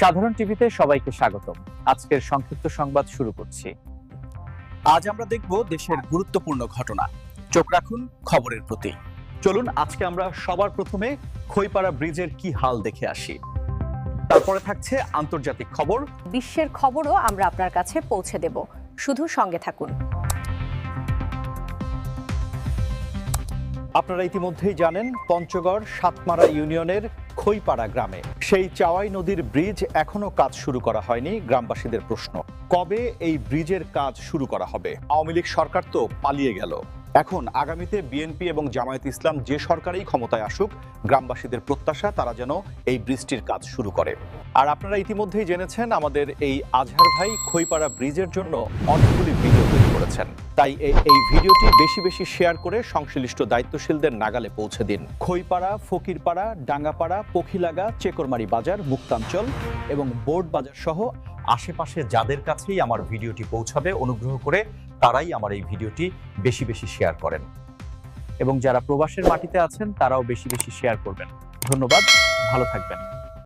সাধারণ টিভিতে সবাইকে স্বাগতম। আজকের সংক্ষিপ্ত সংবাদ শুরু করছি। আজ আমরা দেখব দেশের গুরুত্বপূর্ণ ঘটনা। চোখ রাখুন খবরের প্রতি। চলুন আজকে আমরা সবার প্রথমে খইপাড়া ব্রিজের কি হাল দেখে আসি। তারপরে থাকছে আন্তর্জাতিক খবর, বিশ্বের খবরও আমরা আপনার কাছে পৌঁছে দেব, শুধু সঙ্গে থাকুন। আপনারা ইতিমধ্যেই জানেন পঞ্চগড় সাতমারা ইউনিয়নের খইপাড়া গ্রামে সেই চাওয়াই নদীর ব্রিজ এখনো কাজ শুরু করা হয়নি। গ্রামবাসীদের প্রশ্ন, কবে এই ব্রিজের কাজ শুরু করা হবে? আওয়ামী লীগ সরকার তো পালিয়ে গেল, এখন আগামীতে বিএনপি এবং জামায়াত ইসলাম যে সরকারই ক্ষমতায় আসুক, গ্রামবাসীদের প্রত্যাশা তারা যেন এই ব্রিজটির কাজ শুরু করে। আর আপনারা ইতিমধ্যেই জেনেছেন আমাদের এই আজহার ভাই খইপাড়া ব্রিজের জন্য অনেকগুলি ভিডিও তৈরি করেছেন। তাই এই ভিডিওটি বেশি বেশি শেয়ার করে সংশ্লিষ্ট দায়িত্বশীলদের নাগালে পৌঁছে দিন। খইপাড়া, ফকিরপাড়া, ডাঙ্গাপাড়া, পখিলাগা, চেকরমারি বাজার, মুক্তাঞ্চল এবং বোর্ড বাজার সহ আশেপাশে যাদের কাছেই আমার ভিডিওটি পৌঁছাবে, অনুগ্রহ করে তারাই আমার এই ভিডিওটি বেশি বেশি শেয়ার করেন। এবং যারা প্রবাসের মাটিতে আছেন তারাও বেশি বেশি শেয়ার করবেন। ধন্যবাদ, ভালো থাকবেন।